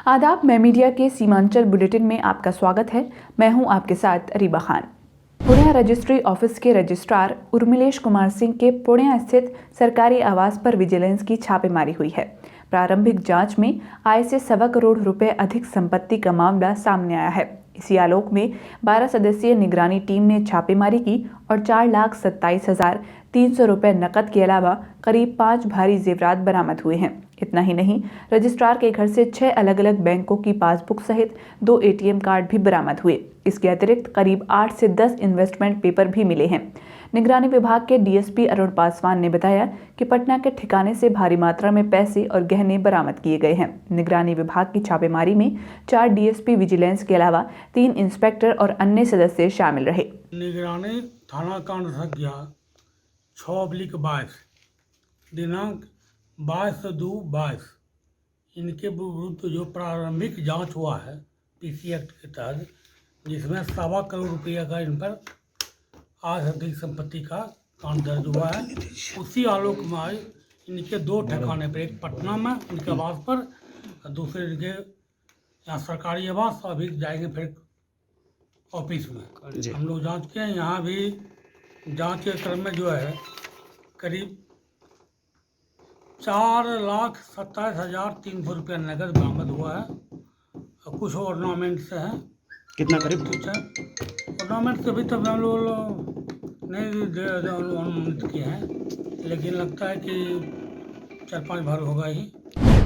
आदाब, मैं मीडिया के सीमांचल बुलेटिन में आपका स्वागत है। मैं हूं आपके साथ अरीबा खान। पुणे रजिस्ट्री ऑफिस के रजिस्ट्रार उर्मिलेश कुमार सिंह के पुणे स्थित सरकारी आवास पर विजिलेंस की छापेमारी हुई है। प्रारंभिक जांच में आय से 1.25 करोड़ रुपए अधिक संपत्ति का मामला सामने आया है। इसी आलोक में 12 सदस्यीय निगरानी टीम ने छापेमारी की और 4,27,300 रुपए नकद के अलावा करीब 5 भारी जेवरात बरामद हुए हैं। इतना ही नहीं, रजिस्ट्रार के घर से 6 अलग अलग बैंकों की पासबुक सहित 2 एटीएम कार्ड भी बरामद हुए। इसके अतिरिक्त करीब 8 से 10 इन्वेस्टमेंट पेपर भी मिले हैं। निगरानी विभाग के डीएसपी अरुण पासवान ने बताया कि पटना के ठिकाने से भारी मात्रा में पैसे और गहने बरामद किए गए हैं। निगरानी विभाग की छापेमारी में 4 डीएसपी विजिलेंस के अलावा 3 इंस्पेक्टर और अन्य सदस्य शामिल रहे। निगरानी थाना कांड संख्या 6/22 दिनांक 22/2/22 इनके विरुद्ध जो प्रारंभिक जांच हुआ है पीसी एक्ट के तहत, जिसमें 1.25 करोड़ रुपया का इन पर आय से अधिक संपत्ति का कांड दर्ज हुआ है, उसी आलोक में आज इनके 2 ठिकाने पर, एक पटना में इनके आवास पर और दूसरे इनके यहाँ सरकारी आवास, अभी जाएंगे फिर ऑफिस में। हम लोग जांच किए, यहाँ भी जांच के क्रम में जो है करीब 4,27,300 रुपया नगद बरामद हुआ है और कुछ ऑर्नामेंट से हैं। कितना करीब? ऑर्नामेंट से भी तब हम लोग नहीं अनुमानित किए हैं, लेकिन लगता है कि 4-5 भर होगा ही।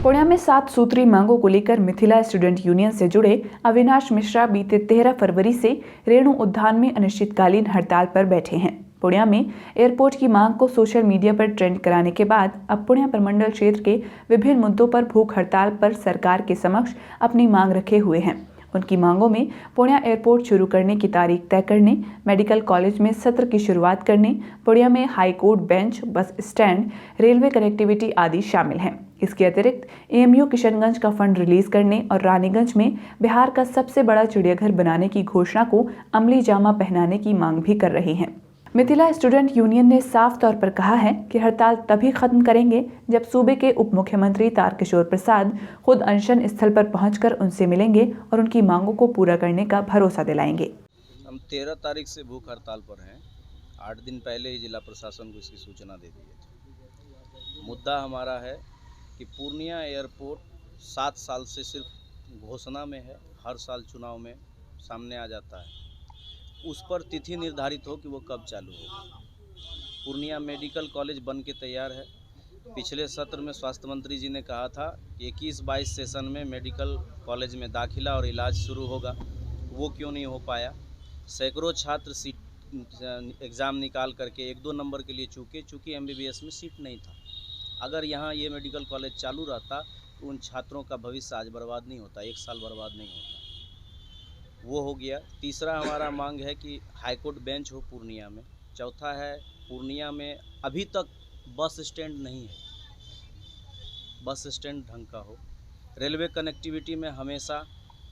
पुणे में 7 सूत्री मांगों को लेकर मिथिला स्टूडेंट यूनियन से जुड़े अविनाश मिश्रा बीते 13 फरवरी से रेणु उद्यान में अनिश्चितकालीन हड़ताल पर बैठे हैं। पुणे में एयरपोर्ट की मांग को सोशल मीडिया पर ट्रेंड कराने के बाद अब पुणे प्रमंडल क्षेत्र के विभिन्न मुद्दों पर भूख हड़ताल पर सरकार के समक्ष अपनी मांग रखे हुए हैं। उनकी मांगों में पुणे एयरपोर्ट शुरू करने की तारीख तय करने, मेडिकल कॉलेज में सत्र की शुरुआत करने, पुणे में high court bench, bus stand, railway connectivity आदि शामिल हैं। इसके अतिरिक्त एएमयू किशनगंज का फंड रिलीज करने और रानीगंज में बिहार का सबसे बड़ा चिड़ियाघर बनाने की घोषणा को अमली जामा पहनाने की मांग भी कर रहे हैं। मिथिला स्टूडेंट यूनियन ने साफ तौर पर कहा है कि हड़ताल तभी खत्म करेंगे जब सूबे के उप मुख्यमंत्री तारकिशोर प्रसाद खुद अनशन स्थल पर पहुंचकर उनसे मिलेंगे और उनकी मांगों को पूरा करने का भरोसा दिलाएंगे। हम 13 तारीख से भूख हड़ताल पर हैं। 8 दिन पहले ही जिला प्रशासन को इसकी सूचना दे दी है। मुद्दा हमारा है कि पूर्णिया एयरपोर्ट 7 साल से सिर्फ घोषणा में है, हर साल चुनाव में सामने आ जाता है। उस पर तिथि निर्धारित हो कि वो कब चालू होगा। पूर्णिया मेडिकल कॉलेज बन के तैयार है। पिछले सत्र में स्वास्थ्य मंत्री जी ने कहा था कि 21-22 सेशन में मेडिकल कॉलेज में दाखिला और इलाज शुरू होगा, वो क्यों नहीं हो पाया। सैकड़ों छात्र सीट एग्ज़ाम निकाल करके 1-2 नंबर के लिए चूँकि एमबीबीएस में सीट नहीं था। अगर यहाँ ये मेडिकल कॉलेज चालू रहता तो उन छात्रों का भविष्य आज बर्बाद नहीं होता, 1 साल बर्बाद नहीं होता। वो हो गया। तीसरा हमारा मांग है कि हाईकोर्ट बेंच हो पूर्णिया में। चौथा है, पूर्णिया में अभी तक बस स्टैंड नहीं है, बस स्टैंड ढंग का हो। रेलवे कनेक्टिविटी में हमेशा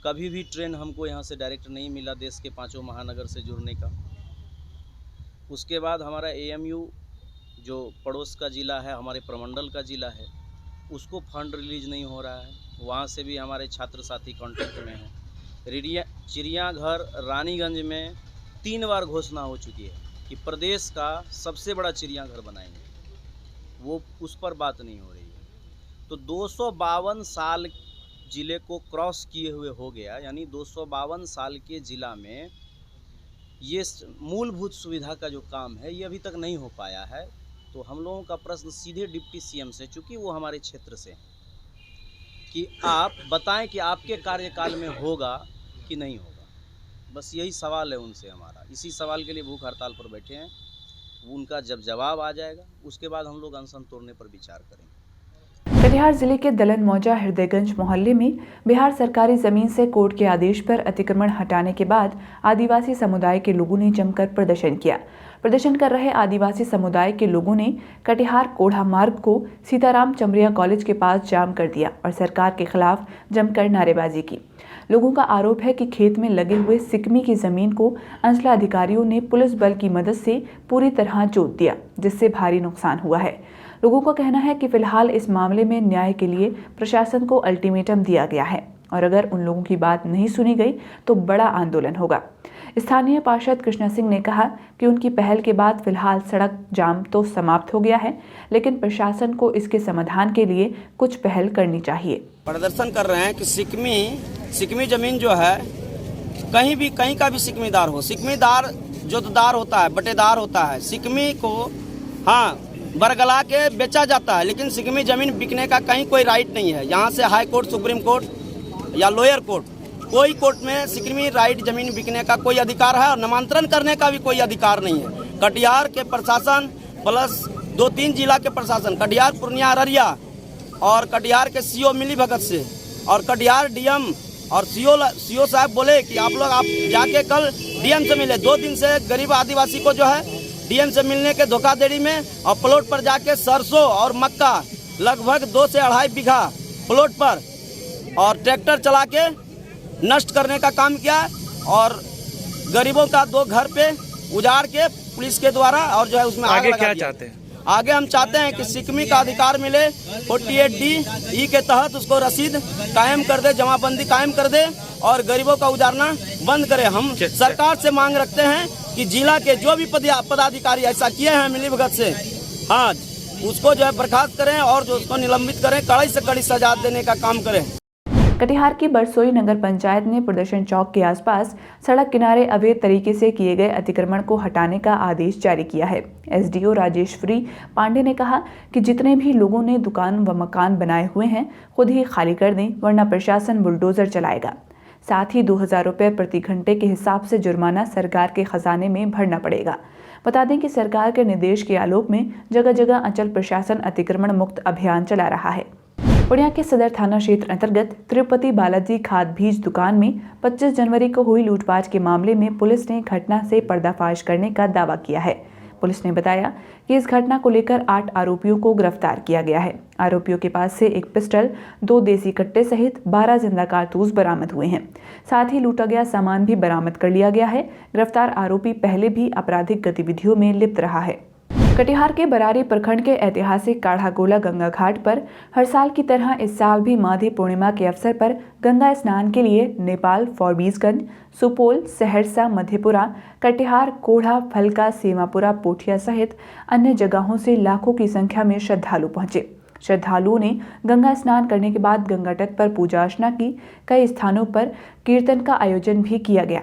कभी भी ट्रेन हमको यहाँ से डायरेक्ट नहीं मिला देश के 5 महानगर से जुड़ने का। उसके बाद हमारा एएमयू जो पड़ोस का ज़िला है, हमारे प्रमंडल का ज़िला है, उसको फंड रिलीज नहीं हो रहा है। वहाँ से भी हमारे छात्र साथी कॉन्टैक्ट में हैं। चिड़ियाघर रानीगंज में 3 बार घोषणा हो चुकी है कि प्रदेश का सबसे बड़ा चिड़ियाघर बनाएंगे, वो उस पर बात नहीं हो रही है। तो 252 साल ज़िले को क्रॉस किए हुए हो गया, यानी 252 साल के ज़िला में ये मूलभूत सुविधा का जो काम है ये अभी तक नहीं हो पाया है। तो हम लोगों का प्रश्न सीधे डिप्टी सीएम से, चूँकि वो हमारे क्षेत्र से हैं, कि आप बताएं कि आपके कार्यकाल में होगा कि नहीं होगा। बस यही सवाल है उनसे हमारा। इसी सवाल के लिए भूख हड़ताल पर बैठे हैं। उनका जब जवाब आ जाएगा उसके बाद हम लोग अनशन तोड़ने पर विचार करेंगे। कटिहार जिले के दलन मौजा हृदयगंज मोहल्ले में बिहार सरकारी जमीन से कोर्ट के आदेश पर अतिक्रमण हटाने के बाद आदिवासी समुदाय के लोगों ने जमकर प्रदर्शन किया। प्रदर्शन कर रहे आदिवासी समुदाय के लोगों ने कटिहार कोढ़ा मार्ग को सीताराम चमरिया कॉलेज के पास जाम कर दिया और सरकार के खिलाफ जमकर नारेबाजी की। लोगों का आरोप है कि खेत में लगे हुए सिकमी की जमीन को अंचलाधिकारियों ने पुलिस बल की मदद से पूरी तरह जोत दिया, जिससे भारी नुकसान हुआ है। लोगों का कहना है कि फिलहाल इस मामले में न्याय के लिए प्रशासन को अल्टीमेटम दिया गया है। और अगर उन लोगों की बात नहीं सुनी गई तो बड़ा आंदोलन होगा। स्थानीय पार्षद कृष्णा सिंह ने कहा कि उनकी पहल के बाद फिलहाल सड़क जाम तो समाप्त हो गया है, लेकिन प्रशासन को इसके समाधान के लिए कुछ पहल करनी चाहिए। प्रदर्शन कर रहे हैं कि सिकमी जमीन जो है कहीं का भी सिकमीदार हो, सिकमीदार जोतदार होता है, बटेदार होता है, सिकमी को बरगला के बेचा जाता है, लेकिन सिकमी जमीन बिकने का कहीं कोई राइट नहीं है। यहाँ से हाई कोर्ट, सुप्रीम कोर्ट या लोअर कोर्ट, कोई कोर्ट में सिकमी राइट जमीन बिकने का कोई अधिकार है और नामांतरण करने का भी कोई अधिकार नहीं है। कटिहार के प्रशासन प्लस 2-3 जिला के प्रशासन, कटिहार, पूर्णिया, अररिया और कटिहार के सीओ मिलीभगत से और कटिहार डीएम और सीओ साहब बोले कि आप जाके कल डीएम से मिले। 2 दिन से गरीब आदिवासी को जो है डीएम से मिलने के धोखाधड़ी में और प्लॉट पर जाके सरसों और मक्का लगभग 2 से 2.5 बीघा प्लॉट पर और ट्रैक्टर चला के नष्ट करने का काम किया और गरीबों का 2 घर पे उजाड़ के पुलिस के द्वारा और जो है उसमें आगे क्या चाहते हैं? आगे हम चाहते हैं कि सिकमी का अधिकार मिले, 48D के तहत उसको रसीद कायम कर दे, जमाबंदी कायम कर दे और गरीबों का उजाड़ना बंद करे। हम सरकार से मांग रखते हैं कि जिला के जो भी पदाधिकारी ऐसा किए हैं मिलीभगत से, उसको जो है बर्खास्त करें और जो उसको निलंबित करें, कड़ी से कड़ी सजा देने का काम करें। कटिहार की बरसोई नगर पंचायत ने प्रदर्शन चौक के आसपास सड़क किनारे अवैध तरीके से किए गए अतिक्रमण को हटाने का आदेश जारी किया है। एसडीओ राजेश्वरी पांडे ने कहा कि जितने भी लोगों ने दुकान व मकान बनाए हुए हैं खुद ही खाली कर दें, वरना प्रशासन बुलडोजर चलाएगा। साथ ही 2000 रुपये प्रति घंटे के हिसाब से जुर्माना सरकार के खजाने में भरना पड़ेगा। बता दें कि सरकार के निर्देश के आलोक में जगह जगह अंचल प्रशासन अतिक्रमण मुक्त अभियान चला रहा है। पूर्णिया के सदर थाना क्षेत्र अंतर्गत तिरुपति बालाजी खाद बीज दुकान में 25 जनवरी को हुई लूटपाट के मामले में पुलिस ने घटना से पर्दाफाश करने का दावा किया है। पुलिस ने बताया कि इस घटना को लेकर 8 आरोपियों को गिरफ्तार किया गया है। आरोपियों के पास से एक पिस्टल, 2 देसी कट्टे सहित 12 जिंदा कारतूस बरामद हुए हैं। साथ ही लूटा गया सामान भी बरामद कर लिया गया है। गिरफ्तार आरोपी पहले भी आपराधिक गतिविधियों में लिप्त रहा है। कटिहार के बरारी प्रखंड के ऐतिहासिक काढ़ागोला गंगा घाट पर हर साल की तरह इस साल भी माधी पूर्णिमा के अवसर पर गंगा स्नान के लिए नेपाल, फॉरबिसगंज, सुपौल, सहरसा, मधेपुरा, कटिहार, कोढ़ा, फलका, सीमापुरा, पोठिया सहित अन्य जगहों से लाखों की संख्या में श्रद्धालु पहुंचे। श्रद्धालुओं ने गंगा स्नान करने के बाद गंगा तट पर पूजा अर्चना की। कई स्थानों पर कीर्तन का आयोजन भी किया गया।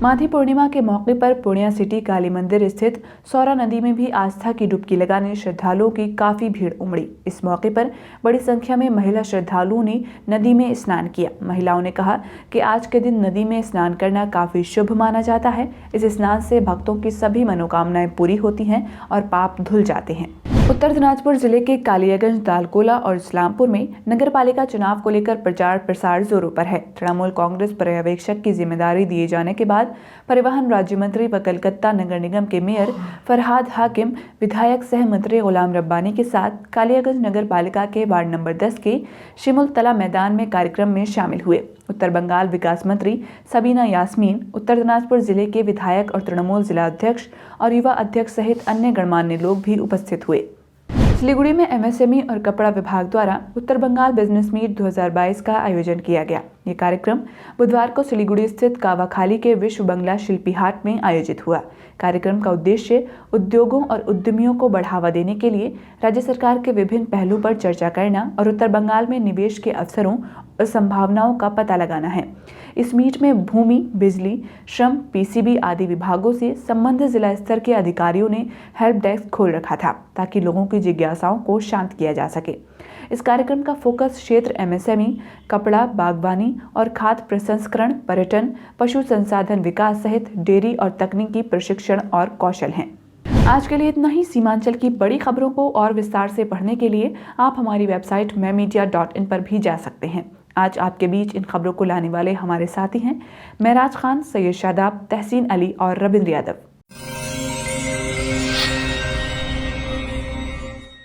माधी पूर्णिमा के मौके पर पूर्णिया सिटी काली मंदिर स्थित सौरा नदी में भी आस्था की डुबकी लगाने श्रद्धालुओं की काफी भीड़ उमड़ी। इस मौके पर बड़ी संख्या में महिला श्रद्धालुओं ने नदी में स्नान किया। महिलाओं ने कहा कि आज के दिन नदी में स्नान करना काफी शुभ माना जाता है। इस स्नान से भक्तों की सभी मनोकामनाएं पूरी होती हैं और पाप धुल जाते हैं। उत्तर दिनाजपुर जिले के कालियागंज, दालकोला और इस्लामपुर में नगरपालिका चुनाव को लेकर प्रचार प्रसार जोरों पर है। तृणमूल कांग्रेस पर्यवेक्षक की जिम्मेदारी दिए जाने के बाद परिवहन राज्य मंत्री व कलकत्ता नगर निगम के मेयर फरहाद हाकिम, विधायक सह मंत्री गुलाम रब्बानी के साथ कालियागंज नगर पालिका के वार्ड नंबर 10 के शिमुल तला मैदान में कार्यक्रम में शामिल हुए। उत्तर बंगाल विकास मंत्री सबीना यास्मीन, उत्तर दिनाजपुर जिले के विधायक और तृणमूल जिला अध्यक्ष और युवा अध्यक्ष सहित अन्य गणमान्य लोग भी उपस्थित हुए। सिलीगुड़ी में एमएसएमई और कपड़ा विभाग द्वारा उत्तर बंगाल बिजनेस मीट 2022 का आयोजन किया गया। ये कार्यक्रम बुधवार को सिलीगुड़ी स्थित कावाखाली के विश्व बंगला शिल्पी हाट में आयोजित हुआ। कार्यक्रम का उद्देश्य उद्योगों और उद्यमियों को बढ़ावा देने के लिए राज्य सरकार के विभिन्न पहलुओं पर चर्चा करना और उत्तर बंगाल में निवेश के अवसरों और संभावनाओं का पता लगाना है। इस मीट में भूमि, बिजली, श्रम, पीसीबी आदि विभागों से संबंधित जिला स्तर के अधिकारियों ने हेल्प डेस्क खोल रखा था ताकि लोगों की जिज्ञासाओं को शांत किया जा सके। इस कार्यक्रम का फोकस क्षेत्र एमएसएमई, कपड़ा, बागवानी और खाद्य प्रसंस्करण, पर्यटन, पशु संसाधन विकास सहित डेयरी और तकनीकी प्रशिक्षण और कौशल हैं। आज के लिए इतना ही। सीमांचल की बड़ी खबरों को और विस्तार से पढ़ने के लिए आप हमारी वेबसाइट mymedia.in पर भी जा सकते हैं। आज आपके बीच इन खबरों को लाने वाले हमारे साथी हैं महराज खान, सैयद शादाब, तहसीन अली और रविंद्र यादव।